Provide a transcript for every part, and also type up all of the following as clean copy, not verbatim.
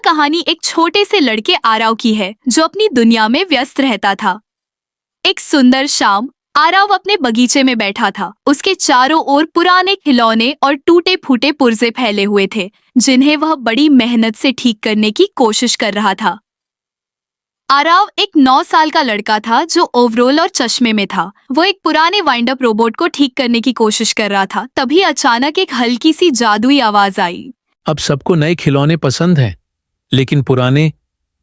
कहानी एक छोटे से लड़के आरव की है जो अपनी दुनिया में व्यस्त रहता था। एक सुंदर शाम आरव अपने बगीचे में बैठा था। उसके चारों ओर पुराने खिलौने और टूटे फूटे पुर्जे फैले हुए थे जिन्हें वह बड़ी मेहनत से ठीक करने की कोशिश कर रहा था। आरव एक 9 साल का लड़का था जो ओवरऑल और चश्मे में था। वो एक पुराने वाइंड अप रोबोट को ठीक करने की कोशिश कर रहा था। तभी अचानक एक हल्की सी जादुई आवाज आई। अब सबको नए खिलौने पसंद हैं, लेकिन पुराने,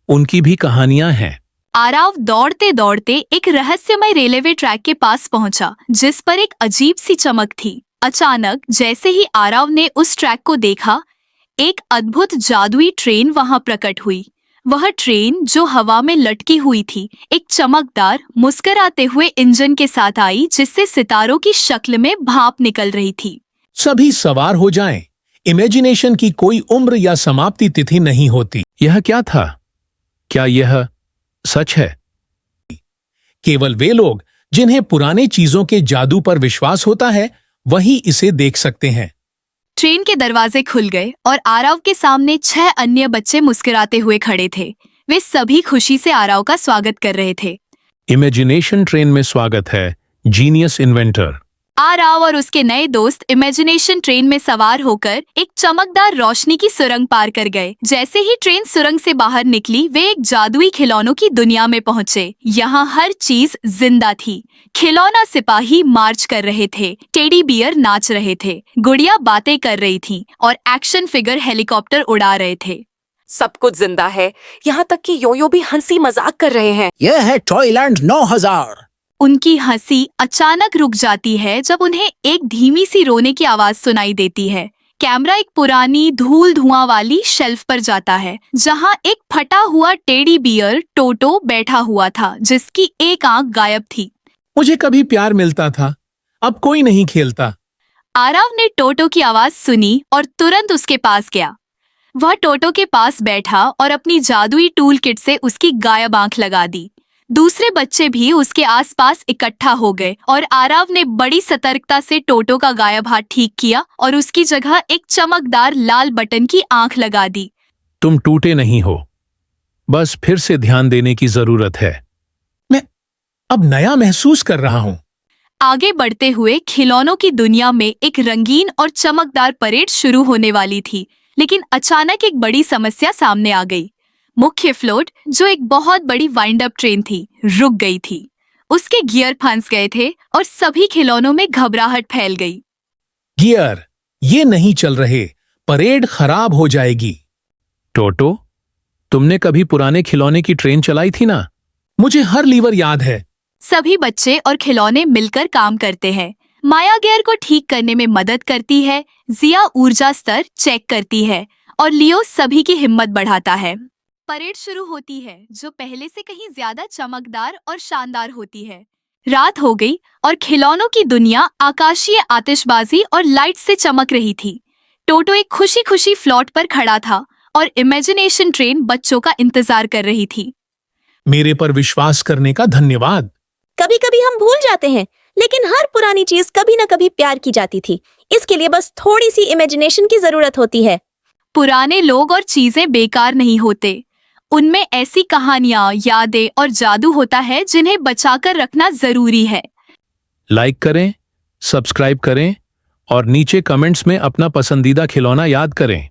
उनकी भी कहानियां हैं। आरव दौड़ते दौड़ते एक रहस्यमय रेलवे ट्रैक के पास पहुंचा जिस पर एक अजीब सी चमक थी। अचानक जैसे ही आरव ने उस ट्रैक को देखा, एक अद्भुत जादुई ट्रेन वहां प्रकट हुई। वह ट्रेन जो हवा में लटकी हुई थी, एक चमकदार मुस्कुराते हुए इंजन के साथ आई जिससे सितारों की शक्ल में भाप निकल रही थी। सभी सवार हो जाएं। इमेजिनेशन की कोई उम्र या समाप्ति तिथि नहीं होती। यह क्या था? क्या यह सच है? केवल वे लोग जिन्हें पुराने चीजों के जादू पर विश्वास होता है वही इसे देख सकते हैं। ट्रेन के दरवाजे खुल गए और आरव के सामने 6 अन्य बच्चे मुस्कुराते हुए खड़े थे। वे सभी खुशी से आरव का स्वागत कर रहे थे। इमेजिनेशन ट्रेन में स्वागत है, जीनियस इन्वेंटर। आरव और उसके नए दोस्त इमेजिनेशन ट्रेन में सवार होकर एक चमकदार रोशनी की सुरंग पार कर गए। जैसे ही ट्रेन सुरंग से बाहर निकली, वे एक जादुई खिलौनों की दुनिया में पहुंचे। यहाँ हर चीज जिंदा थी। खिलौना सिपाही मार्च कर रहे थे, टेडी बियर नाच रहे थे, गुड़िया बातें कर रही थी और एक्शन फिगर हेलीकॉप्टर उड़ा रहे थे। सब कुछ जिंदा है, यहाँ तक कि योयो भी हंसी मजाक कर रहे हैं। यह है टॉयलैंड 9000। उनकी हंसी अचानक रुक जाती है जब उन्हें एक धीमी सी रोने की आवाज सुनाई देती है। कैमरा एक पुरानी धूल धुआं वाली शेल्फ पर जाता है जहां एक फटा हुआ टेडी बियर टोटो बैठा हुआ था जिसकी एक आंख गायब थी। मुझे कभी प्यार मिलता था, अब कोई नहीं खेलता। आरव ने टोटो की आवाज सुनी और तुरंत उसके पास गया। वह टोटो के पास बैठा और अपनी जादुई टूल किट से उसकी गायब आंख लगा दी। दूसरे बच्चे भी उसके आसपास इकट्ठा हो गए और आरव ने बड़ी सतर्कता से टोटो का गायब हाथ ठीक किया और उसकी जगह एक चमकदार लाल बटन की आंख लगा दी। तुम टूटे नहीं हो, बस फिर से ध्यान देने की जरूरत है। मैं अब नया महसूस कर रहा हूँ। आगे बढ़ते हुए खिलौनों की दुनिया में एक रंगीन और चमकदार परेड शुरू होने वाली थी, लेकिन अचानक एक बड़ी समस्या सामने आ गई। मुख्य फ्लोट, जो एक बहुत बड़ी वाइंड अप ट्रेन थी, रुक गई थी। उसके गियर फंस गए थे और सभी खिलौनों में घबराहट फैल गई। गियर ये नहीं चल रहे, परेड खराब हो जाएगी। टोटो, तुमने कभी पुराने खिलौने की ट्रेन चलाई थी ना? मुझे हर लीवर याद है। सभी बच्चे और खिलौने मिलकर काम करते हैं। माया गियर को ठीक करने में मदद करती है, जिया ऊर्जा स्तर चेक करती है और लियो सभी की हिम्मत बढ़ाता है। परेड शुरू होती है जो पहले से कहीं ज्यादा चमकदार और शानदार होती है। रात हो गई और खिलौनों की दुनिया आकाशीय आतिशबाजी और लाइट से चमक रही थी। टोटो एक खुशी खुशी फ्लोट पर खड़ा था और इमेजिनेशन ट्रेन बच्चों का इंतजार कर रही थी। मेरे पर विश्वास करने का धन्यवाद। कभी कभी हम भूल जाते हैं, लेकिन हर पुरानी चीज कभी न कभी प्यार की जाती थी। इसके लिए बस थोड़ी सी इमेजिनेशन की जरूरत होती है। पुराने लोग और चीजें बेकार नहीं होते, उनमें ऐसी कहानियां, यादें और जादू होता है जिन्हें बचाकर रखना जरूरी है। लाइक करें, सब्सक्राइब करें और नीचे कमेंट्स में अपना पसंदीदा खिलौना याद करें।